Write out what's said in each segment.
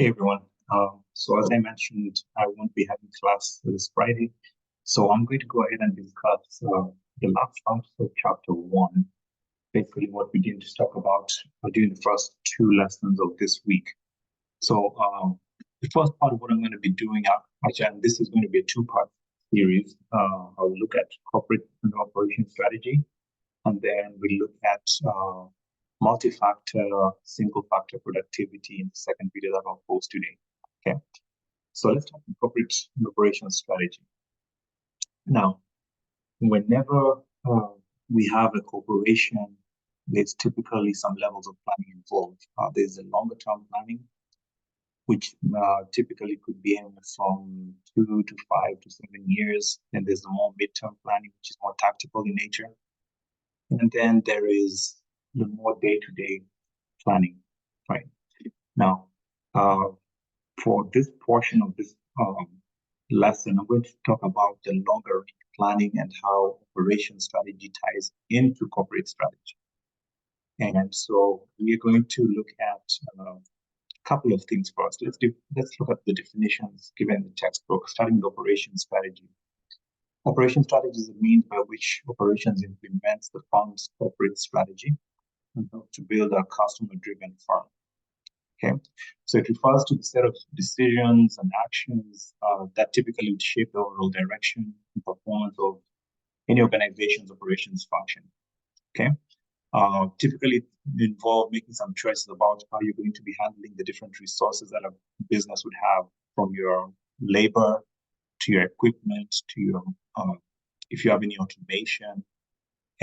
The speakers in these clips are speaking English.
Hey everyone. So as I mentioned, I won't be having class this Friday. So I'm going to go ahead and discuss the last part of chapter one, basically what we didn't talk about during the first two lessons of this week. So the first part of what I'm going to be doing, actually, and this is going to be a two-part series. I'll look at corporate and operation strategy, and then we look at multi-factor, single-factor productivity in the second video that I'll post today. Okay, so let's talk corporate and operations strategy. Now, whenever we have a corporation, there's typically some levels of planning involved. There's a longer-term planning, which typically could be anywhere from 2 to 5 to 7 years. And there's the more mid-term planning, which is more tactical in nature. And then there is the more day-to-day planning, right? Now, for this portion of this lesson, I'm going to talk about the longer range planning and how operation strategy ties into corporate strategy. And so we're going to look at a couple of things first. Let's look at the definitions given in the textbook, starting with operation strategy. Operation strategy is the means by which operations implements the firm's corporate strategy to build a customer-driven firm. Okay, so it refers to the set of decisions and actions that typically would shape the overall direction and performance of any organization's operations function. Okay, typically involve making some choices about how you're going to be handling the different resources that a business would have, from your labor to your equipment to your if you have any automation.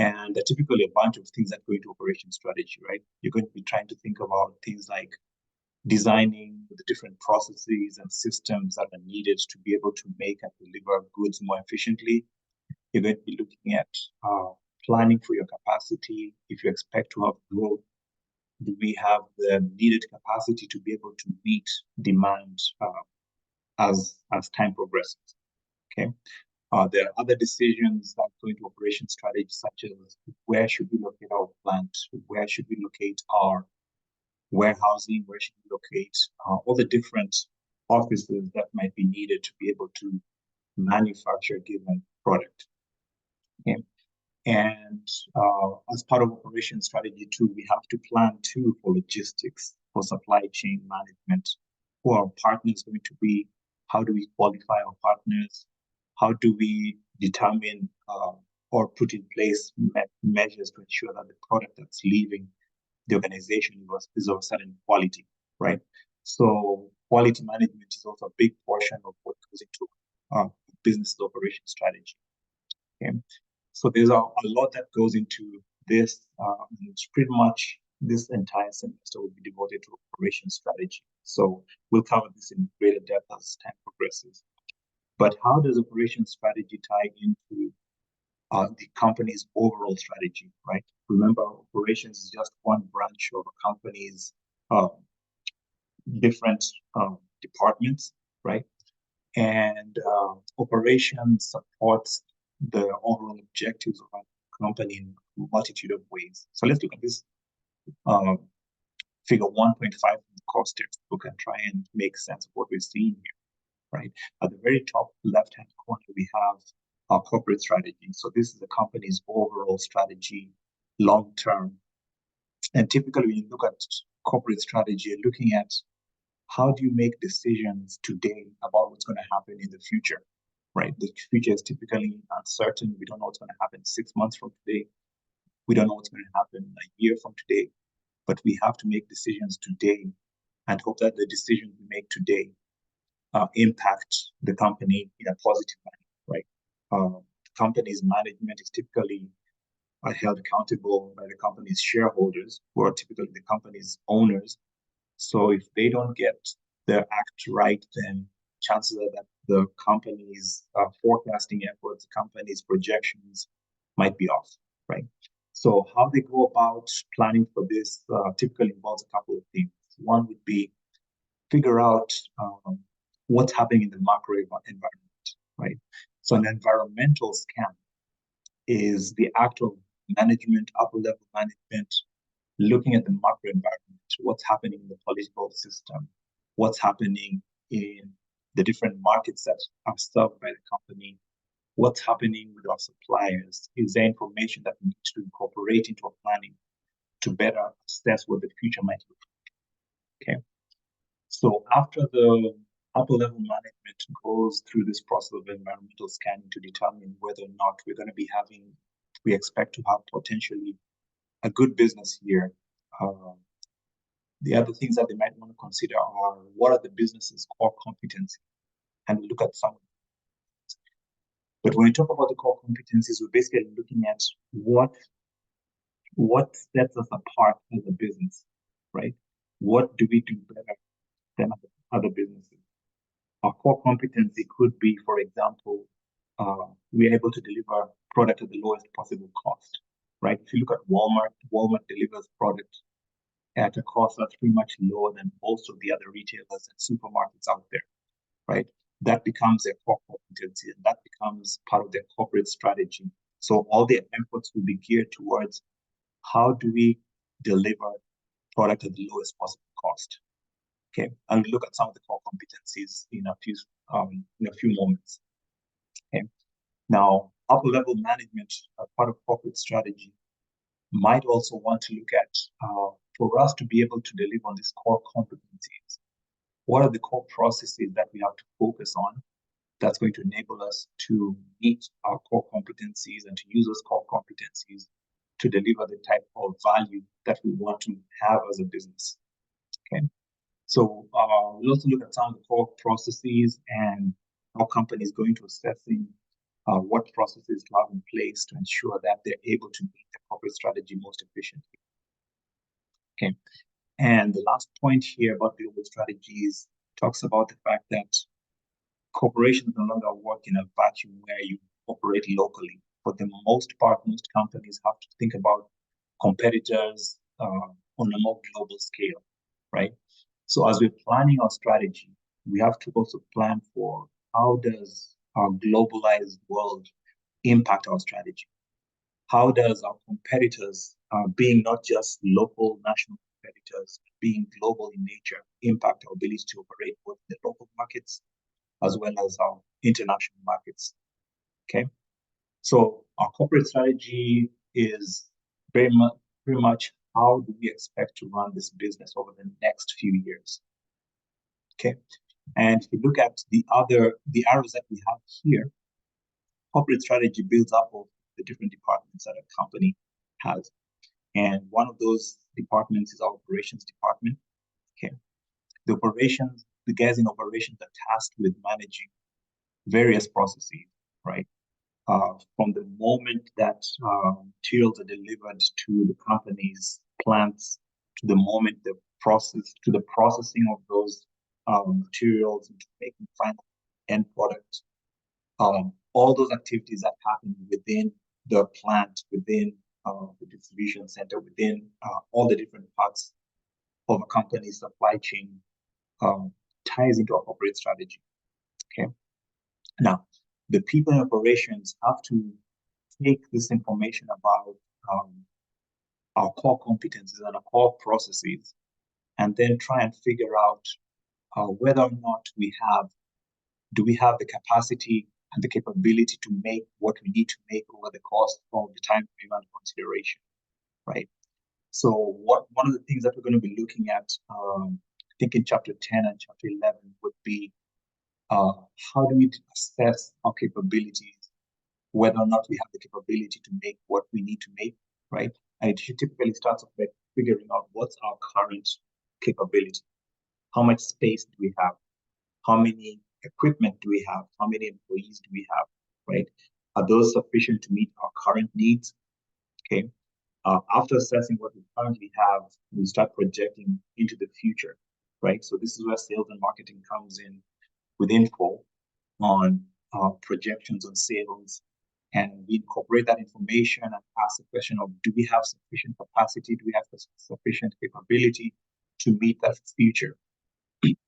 And typically a bunch of things that go into operation strategy, right? You're going to be trying to think about things like designing the different processes and systems that are needed to be able to make and deliver goods more efficiently. You're going to be looking at planning for your capacity. If you expect to have growth, do we have the needed capacity to be able to meet demand as time progresses? Okay. There are other decisions that go into operation strategy, such as where should we locate our plant, where should we locate our warehousing, where should we locate all the different offices that might be needed to be able to manufacture a given product. Okay. And as part of operation strategy too, we have to plan too for logistics, for supply chain management, who our partners going to be, how do we qualify our partners, how do we determine or put in place measures to ensure that the product that's leaving the organization is of a certain quality, right? So quality management is also a big portion of what goes into business operation strategy. Okay, so there's a lot that goes into this, and pretty much this entire semester will be devoted to operation strategy. So we'll cover this in greater depth as time progresses. But how does operation strategy tie into the company's overall strategy, right? Remember, operations is just one branch of a company's different departments, right? And operations supports the overall objectives of a company in a multitude of ways. So let's look at this figure 1.5 in the course textbook and try and make sense of what we're seeing here, right? At the very top left-hand corner, we have our corporate strategy. So this is the company's overall strategy, long-term. And typically when you look at corporate strategy, you're looking at how do you make decisions today about what's going to happen in the future, right? The future is typically uncertain. We don't know what's going to happen 6 months from today. We don't know what's going to happen a year from today. But we have to make decisions today and hope that the decisions we make today impact the company in a positive manner, right? Company's management is typically held accountable by the company's shareholders, who are typically the company's owners. So if they don't get their act right, then chances are that the company's forecasting efforts, the company's projections might be off, right? So how they go about planning for this typically involves a couple of things. One would be figure out what's happening in the macro environment, right? So an environmental scan is the act of management, upper level management, looking at the macro environment, what's happening in the political system, what's happening in the different markets that are served by the company, what's happening with our suppliers. Is there information that we need to incorporate into our planning to better assess what the future might look like? Okay. So after the upper level management goes through this process of environmental scanning to determine whether or not we expect to have potentially a good business here. The other things that they might want to consider are what are the business's core competencies, and we look at some. But when we talk about the core competencies, we're basically looking at what sets us apart as a business, right? What do we do better than other businesses? Our core competency could be, for example, we're able to deliver product at the lowest possible cost, right? If you look at Walmart delivers product at a cost that's pretty much lower than most of the other retailers and supermarkets out there, right? That becomes their core competency, and that becomes part of their corporate strategy. So all their efforts will be geared towards how do we deliver product at the lowest possible cost. Okay, and we'll look at some of the core competencies in a few moments. Okay, now upper level management, part of corporate strategy, might also want to look at for us to be able to deliver on these core competencies. What are the core processes that we have to focus on that's going to enable us to meet our core competencies and to use those core competencies to deliver the type of value that we want to have as a business? Okay. So we'll also look at some of the core processes and how companies going to assessing what processes to have in place to ensure that they're able to meet the corporate strategy most efficiently. Okay. And the last point here about global strategies talks about the fact that corporations no longer work in a vacuum where you operate locally. For the most part, most companies have to think about competitors on a more global scale, right? So as we're planning our strategy, we have to also plan for how does our globalized world impact our strategy? How does our competitors, being not just local, national competitors, being global in nature, impact our ability to operate both in the local markets as well as our international markets? Okay, so our corporate strategy is very much how do we expect to run this business over the next few years? Okay, and if you look at the arrows that we have here, corporate strategy builds up of the different departments that a company has. And one of those departments is our operations department. Okay. The guys in operations are tasked with managing various processes, right? From the moment that materials are delivered to the company's plants, to the moment to the processing of those materials into making final end product. All those activities that happen within the plant, within the distribution center, within all the different parts of a company's supply chain ties into our corporate strategy. Okay. Now, the people in operations have to take this information about our core competencies and our core processes, and then try and figure out whether or not do we have the capacity and the capability to make what we need to make over the course of the time frame under consideration, right? So one of the things that we're going to be looking at, I think in chapter 10 and chapter 11 would be how do we assess our capabilities, whether or not we have the capability to make what we need to make, right? And it typically starts off by figuring out what's our current capability. How much space do we have? How many equipment do we have? How many employees do we have, right? Are those sufficient to meet our current needs? Okay. After assessing what we currently have, we start projecting into the future, right? So this is where sales and marketing comes in with info on projections on sales, and we incorporate that information and ask the question of, do we have sufficient capacity? Do we have sufficient capability to meet that future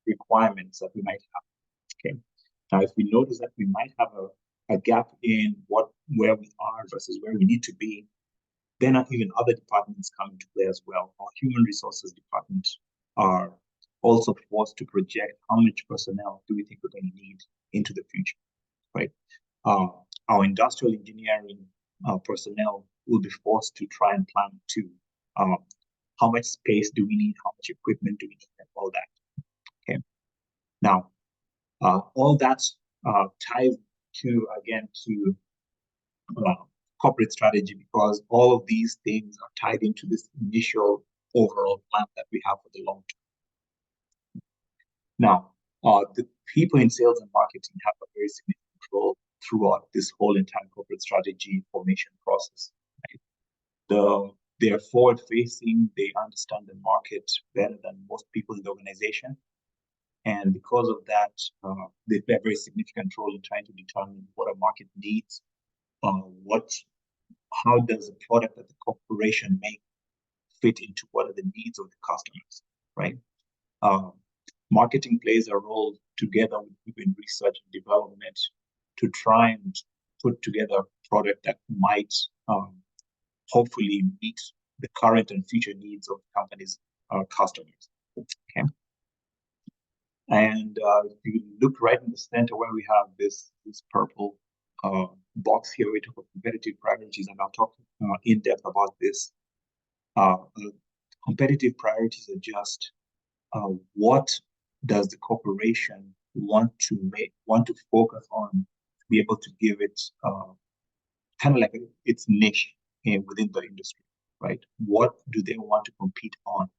requirements that we might have? Okay. Now, if we notice that we might have a gap in where we are versus where we need to be, then even other departments come into play as well. Our human resources department are also forced to project how much personnel do we think we're going to need into the future, right? Our industrial engineering personnel will be forced to try and plan to how much space do we need, how much equipment do we need, and all that. Okay. Now, all that's ties to corporate strategy, because all of these things are tied into this initial overall plan that we have for the long term. Now, the people in sales and marketing have a very significant role throughout this whole entire corporate strategy formation process. Right? They're forward facing, they understand the market better than most people in the organization. And because of that, they play a very significant role in trying to determine what a market needs, how does the product that the corporation make fit into what are the needs of the customers, right? Marketing plays a role together with people in research and development to try and put together a product that might hopefully meet the current and future needs of the company's customers. Okay. And if you look right in the center where we have this purple box here, we talk about competitive priorities, and I'll talk in depth about this. Competitive priorities are just what does the corporation want to focus on to be able to give it kind of like its niche within the industry, right? What do they want to compete on,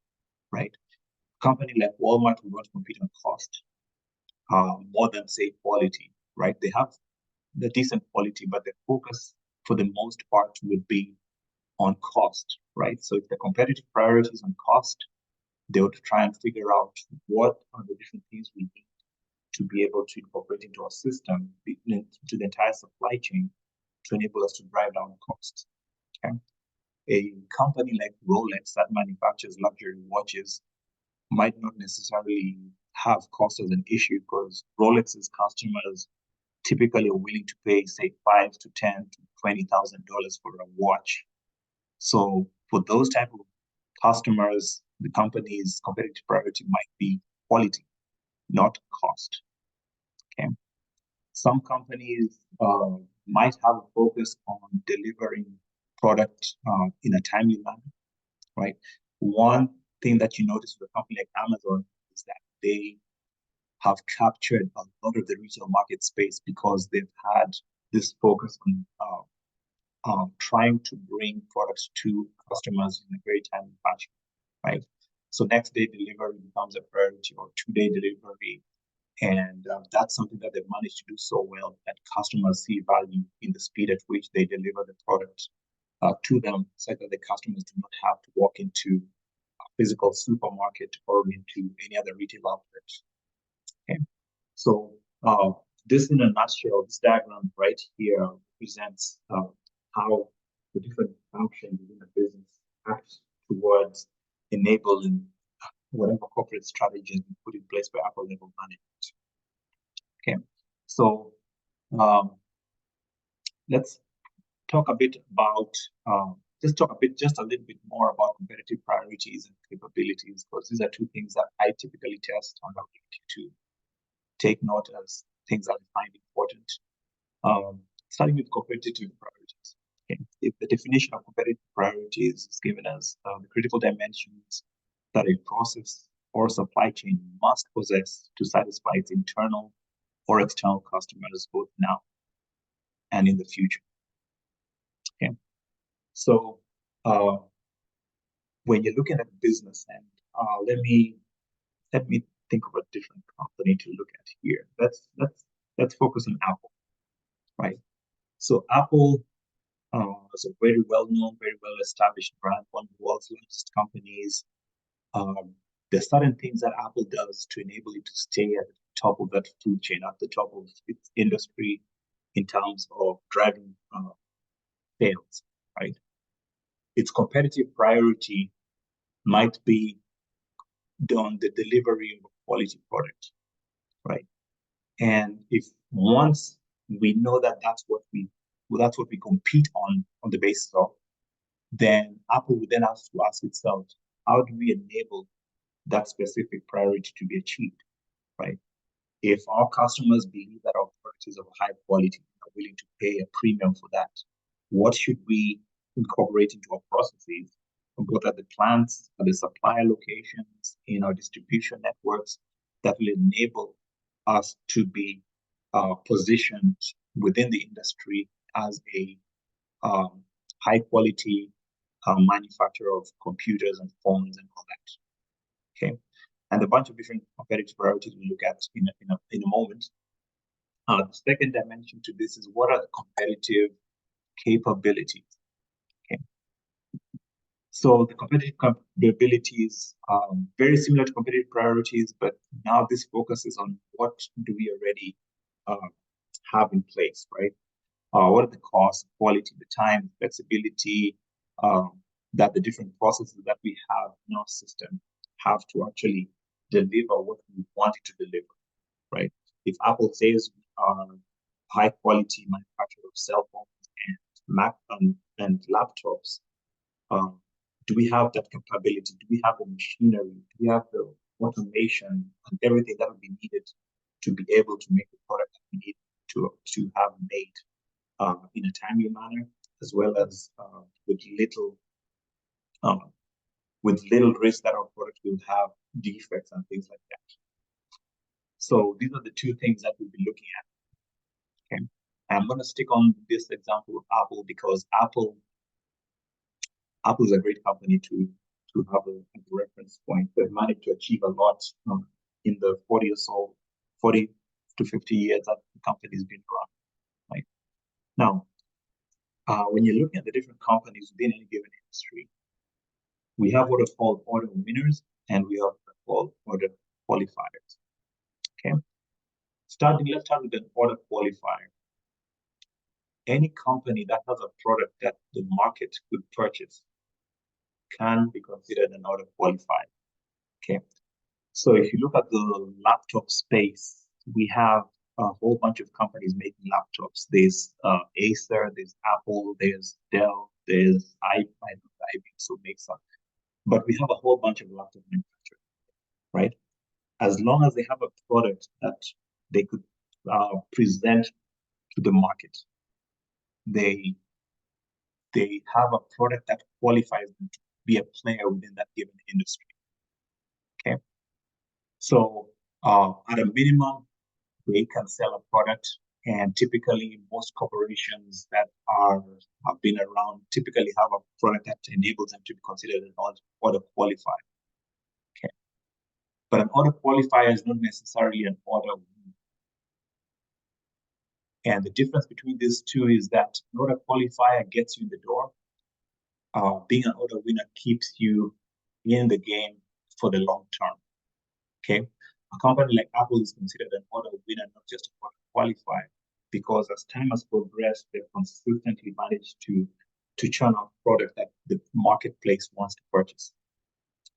right? A company like Walmart will want to compete on cost more than, say, quality, right? They have the decent quality, but the focus for the most part would be on cost, right? So if the competitive priority is on cost, they would try and figure out what are the different things we need to be able to incorporate into our system, to the entire supply chain, to enable us to drive down costs. Okay? A company like Rolex that manufactures luxury watches might not necessarily have cost as an issue, because Rolex's customers typically are willing to pay, say, $5,000 to $10,000 to $20,000 for a watch. So for those type of customers, the company's competitive priority might be quality, not cost. Okay. Some companies might have a focus on delivering product in a timely manner, right? One thing that you notice with a company like Amazon is that they have captured a lot of the retail market space because they've had this focus on trying to bring products to customers in a very timely fashion, right? So next day delivery becomes a priority, or 2-day delivery. And that's something that they've managed to do so well that customers see value in the speed at which they deliver the product to them, so that the customers do not have to walk into a physical supermarket or into any other retail outlet. Okay. So this in a nutshell, this diagram right here represents how the different functions within a business act towards enabling whatever corporate strategy has been put in place by upper level management. Okay, so let's talk a bit about just a little bit more about competitive priorities and capabilities, because these are two things that I typically test on our ability to take note as things that I find important. Starting with competitive priorities. Okay. If the definition of competitive priorities is given as the critical dimensions that a process or supply chain must possess to satisfy its internal or external customers, both now and in the future. Okay. So when you're looking at business, and let me think of a different company to look at here. Let's focus on Apple, right? So Apple is a very well-known, very well-established brand, one of the world's largest companies. There's certain things that Apple does to enable it to stay at the top of that food chain, at the top of its industry in terms of driving sales, right? Its competitive priority might be on the delivery of a quality product, right? And if once we know that that's what we compete on the basis of, then Apple would then have to ask itself, how do we enable that specific priority to be achieved, right? If our customers believe that our product is of high quality and are willing to pay a premium for that, what should we incorporate into our processes, both at the plants, at the supplier locations, in our distribution networks, that will enable us to be positioned within the industry as a high quality manufacturer of computers and phones and all that. Okay, and a bunch of different competitive priorities we'll look at in a moment. The second dimension to this is what are the competitive capabilities? Okay, so the competitive capabilities are very similar to competitive priorities, but now this focuses on what do we already have in place, right? What are the costs, quality, the time, flexibility that the different processes that we have in our system have to actually deliver what we want it to deliver, right? If Apple says we are high quality manufacturer of cell phones and Mac and laptops, do we have that capability? Do we have the machinery? Do we have the automation and everything that would be needed to be able to make the product that we need to have made in a timely manner, as well as with little risk that our product will have defects and things like that. So these are the two things that we'll be looking at. Okay, I'm going to stick on this example of Apple because Apple is a great company to have a reference point. They've managed to achieve a lot in the 40 to 50 years that the company's been around. Right now, when you're looking at the different companies within any given industry, we have what are called order winners and we have what are called order qualifiers. Okay, let's start with an order qualifier. Any company that has a product that the market could purchase can be considered an order qualifier. Okay, so if you look at the laptop space, we have a whole bunch of companies making laptops. There's Acer, there's Apple, there's Dell, there's IBM, so makes up. But we have a whole bunch of laptop manufacturers, right? As long as they have a product that they could present to the market, they have a product that qualifies them to be a player within that given industry. Okay, so at a minimum, they can sell a product, and typically most corporations that have been around typically have a product that enables them to be considered an order qualifier. Okay, but an order qualifier is not necessarily an order winner. And the difference between these two is that an order qualifier gets you in the door. Being an order winner keeps you in the game for the long term. Okay, a company like Apple is considered an order winner, not just an order qualifier, because as time has progressed, they've consistently managed to churn out product that the marketplace wants to purchase.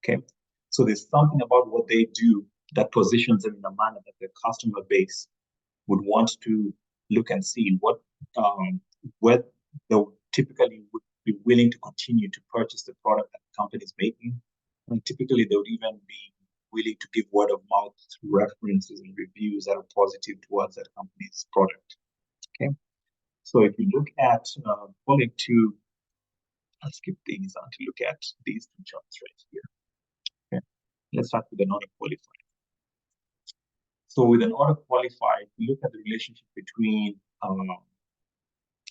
Okay, so there's something about what they do that positions them in a manner that their customer base would want to look and see where they typically would be willing to continue to purchase the product that the company is making. And typically they would even be willing to give word of mouth references and reviews that are positive towards that company's product. Okay, so if you look at following two, I'll skip these to look at these two charts right here. Okay, let's start with an order qualifier. So with an order qualifier, you look at the relationship between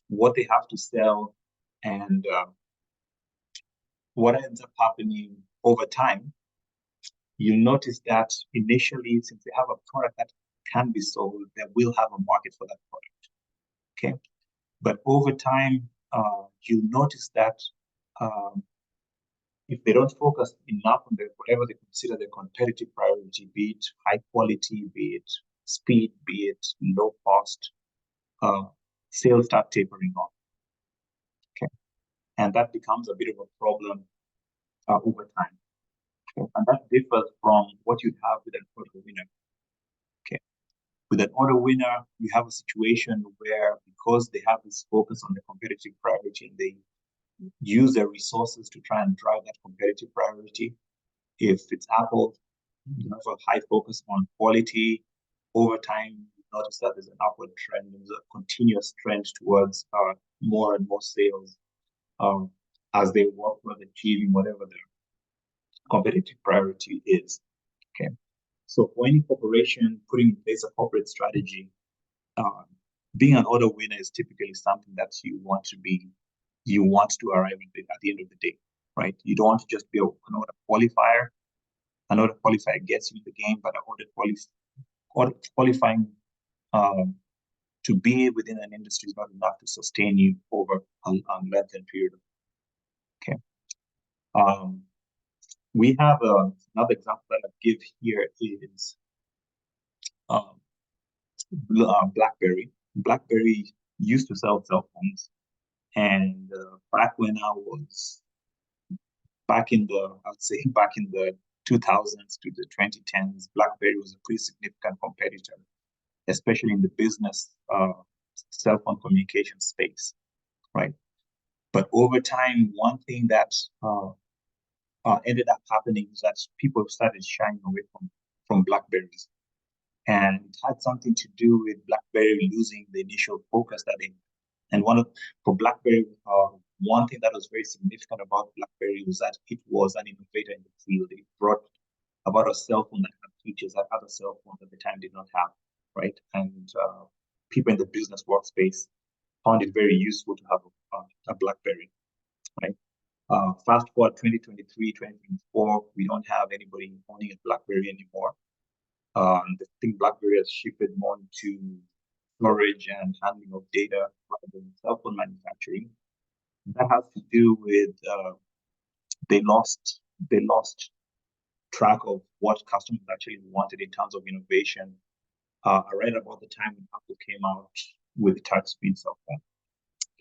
what they have to sell and what ends up happening over time. You'll notice that initially, since they have a product that can be sold, they will have a market for that product. Okay, but over time, you'll notice that if they don't focus enough on whatever they consider their competitive priority, be it high quality, be it speed, be it low cost, sales start tapering off. Okay, and that becomes a bit of a problem over time. Okay, and that differs from what you'd have with an order winner. Okay, with an order winner, you have a situation where because they have this focus on the competitive priority and they use their resources to try and drive that competitive priority. If it's Apple, You have a high focus on quality. Over time, you notice that there's an upward trend, there's a continuous trend towards more and more sales um, as they work with achieving whatever their competitive priority is. Okay. So for any corporation putting in place a corporate strategy, uh, being an order winner is typically something that you want to arrive at the end of the day, right? You don't want to just be an order qualifier. An order qualifier gets you in the game, but an order qualifying um, to be within an industry is not enough to sustain you over a lengthened period. Okay. Um, we have another example that I give here is um, BlackBerry. BlackBerry used to sell cell phones, and back when I was I'd say back in the 2000s to the 2010s, BlackBerry was a pretty significant competitor, especially in the business cell phone communication space, right? But over time, one thing that ended up happening is that people started shying away from Blackberries. And it had something to do with BlackBerry losing the initial focus that they. And for BlackBerry, one thing that was very significant about BlackBerry was that it was an innovator in the field. It brought about a cell phone that had features that other cell phones at the time did not have, right? And people in the business workspace found it very useful to have a BlackBerry, right? Fast forward 2023, 2024, we don't have anybody owning a BlackBerry anymore. I think BlackBerry has shifted more into storage and handling of data rather than cell phone manufacturing. That has to do with they lost track of what customers actually wanted in terms of innovation. Right about the time when Apple came out with the touchscreen cell phone.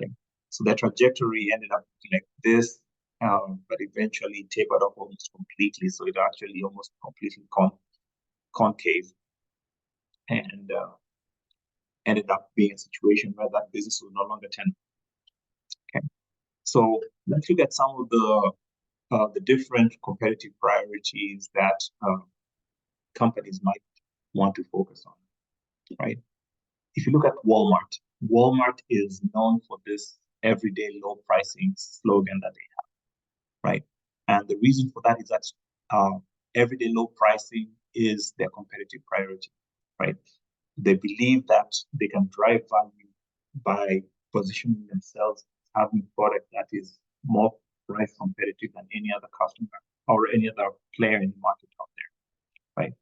Okay. So their trajectory ended up like this, but eventually tapered off almost completely. So it actually almost completely concave, and ended up being a situation where that business was no longer tenable. Okay. So let's look at some of the different competitive priorities that companies might want to focus on, right? If you look at Walmart, Walmart is known for this everyday low pricing slogan that they have, right? And the reason for that is that everyday low pricing is their competitive priority, right? They believe that they can drive value by positioning themselves as having a product that is more price competitive than any other customer or any other player in the market out there, right?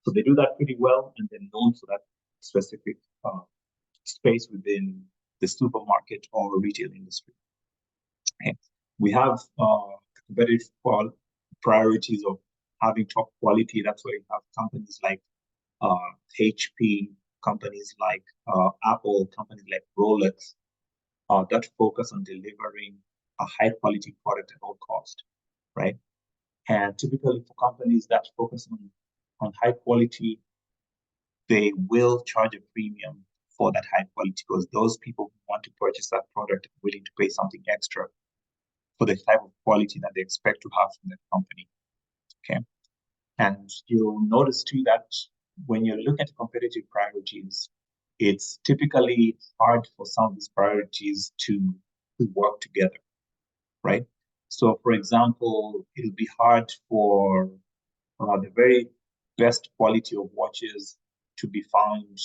So they do that pretty well, and they're known for that specific space within the supermarket or retail industry. Okay. We have competitive priorities of having top quality. That's why you have companies like HP, companies like Apple, companies like Rolex that focus on delivering a high quality product at all cost, right? And typically for companies that focus on high quality, they will charge a premium for that high quality because those people who want to purchase that product are willing to pay something extra for the type of quality that they expect to have from that company. Okay. And you'll notice too that when you look at competitive priorities, it's typically hard for some of these priorities to work together, right? So, for example, it'll be hard for the very best quality of watches to be found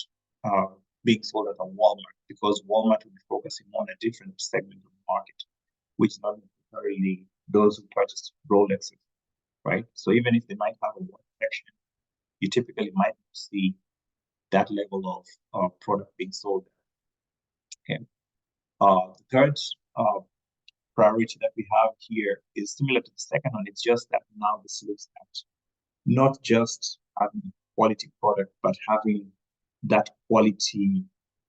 being sold at a Walmart because Walmart will be focusing on a different segment of the market, which is not necessarily those who purchase Rolexes, right? So even if they might have a watch section, you typically might see that level of product being sold. Okay. The third priority that we have here is similar to the second one. It's just that now this looks at not just having a quality product, but having that quality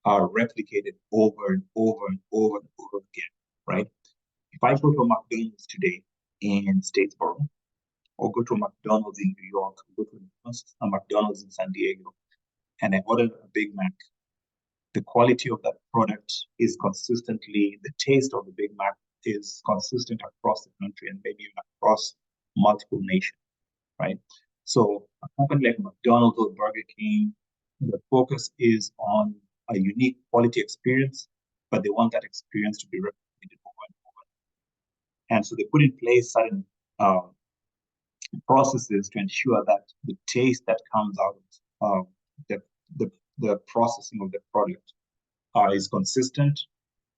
replicated over and over and over and over again, right? If I go to a McDonald's today in Statesboro, or go to a McDonald's in New York, go to a McDonald's in San Diego, and I order a Big Mac, the quality of that product is consistently, the taste of the Big Mac is consistent across the country and maybe even across multiple nations, right? So a company like McDonald's or Burger King, the focus is on a unique quality experience, but they want that experience to be replicated over and over. And so they put in place certain processes to ensure that the taste that comes out of the, the, the processing of the product is consistent,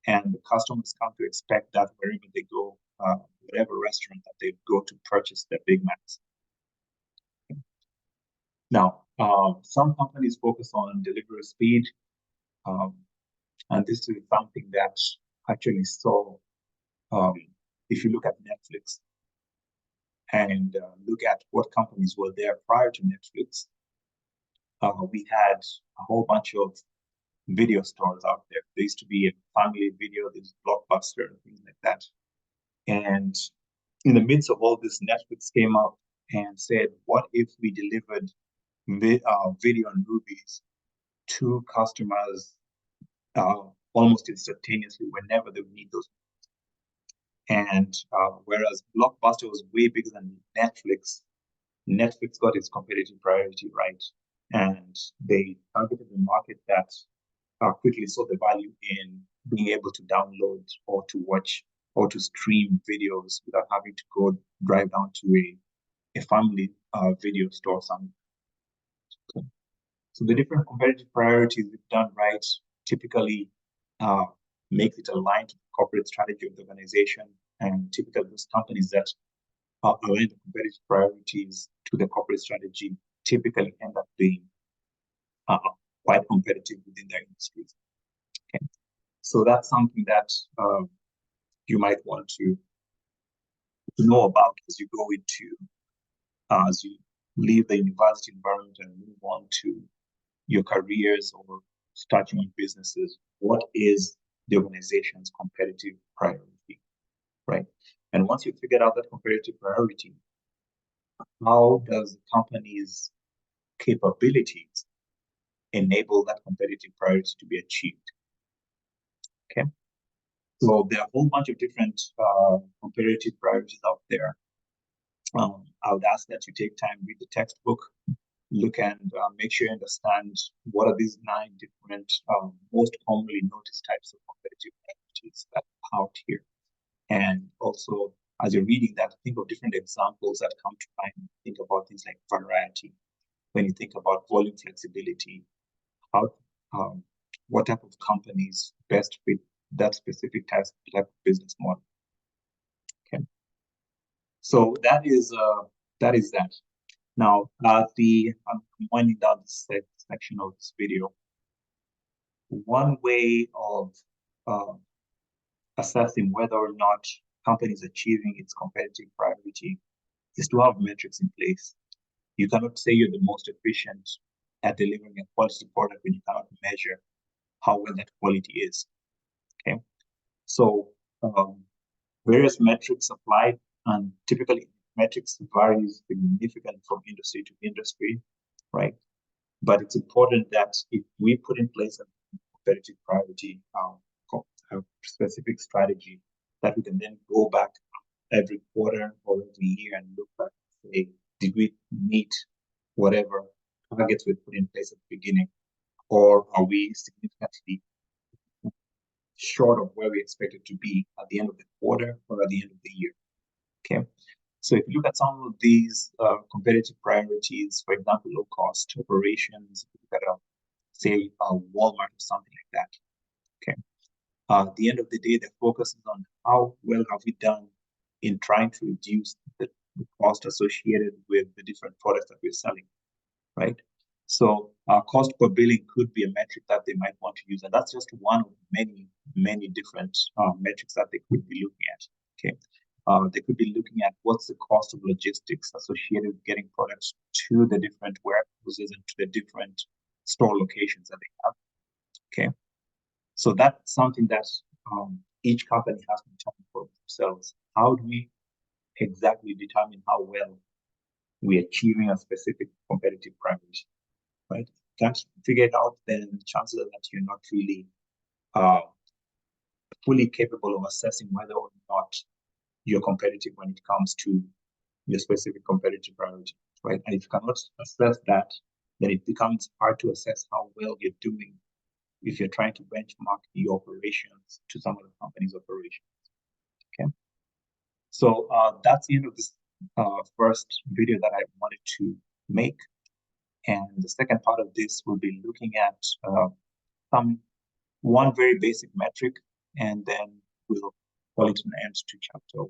and the customers come to expect that wherever they go, whatever restaurant that they go to purchase their Big Macs. Now, some companies focus on delivery speed, and this is something that actually saw, if you look at Netflix and look at what companies were there prior to Netflix, we had a whole bunch of video stores out there. There used to be a family video, there's Blockbuster, and things like that. And in the midst of all this, Netflix came up and said, what if we delivered video and movies to customers almost instantaneously whenever they would need those? And whereas Blockbuster was way bigger than Netflix, Netflix got its competitive priority right. And they targeted the market that quickly saw the value in being able to download or to watch or to stream videos without having to go drive down to a family video store somewhere. Okay. So the different competitive priorities we've done right typically makes it aligned to the corporate strategy of the organization, and typically those companies that align the competitive priorities to the corporate strategy typically end up being quite competitive within their industries. Okay. So that's something that you might want to know about as you go into, as you leave the university environment and move on to your careers or start your own businesses. What is the organization's competitive priority, right? And once you figured out that competitive priority, how does the company's capabilities enable that competitive priority to be achieved? Okay. So there are a whole bunch of different competitive priorities out there. I would ask that you take time, read the textbook, look and make sure you understand what are these 9 different most commonly noticed types of competitive priorities that are out here. And also, as you're reading that, think of different examples that come to mind. Think about things like variety. When you think about volume flexibility, how what type of companies best fit that specific type of business model. Okay. So that is that. Now, I'm winding down this section of this video. One way of assessing whether or not company is achieving its competitive priority is to have metrics in place. You cannot say you're the most efficient at delivering a quality product when you cannot measure how well that quality is. Okay, so various metrics applied, and typically metrics varies significantly from industry to industry, right? But it's important that if we put in place a competitive priority, a specific strategy, that we can then go back every quarter or every year and look back and say, did we meet whatever targets we put in place at the beginning, or are we significantly short of where we expected to be at the end of the quarter or at the end of the year? Okay. So if you look at some of these competitive priorities, for example, low cost operations, look at say Walmart or something like that. Okay. At the end of the day, the focus is on how well have we done in trying to reduce the cost associated with the different products that we're selling, right? So cost per billing could be a metric that they might want to use, and that's just one of many different metrics that they could be looking at. Okay. They could be looking at what's the cost of logistics associated with getting products to the different warehouses and to the different store locations that they have. Okay, so that's something that each company has to determine for themselves. How do we exactly determine how well we're achieving a specific competitive priority, right? Can't figure it out, then chances are that you're not really fully capable of assessing whether or not you're competitive when it comes to your specific competitive priority. right? And if you cannot assess that, then it becomes hard to assess how well you're doing if you're trying to benchmark your operations to some of the company's operations. Okay. So that's the end of this first video that I wanted to make. And the second part of this will be looking at one very basic metric, and then we'll call it an end to chapter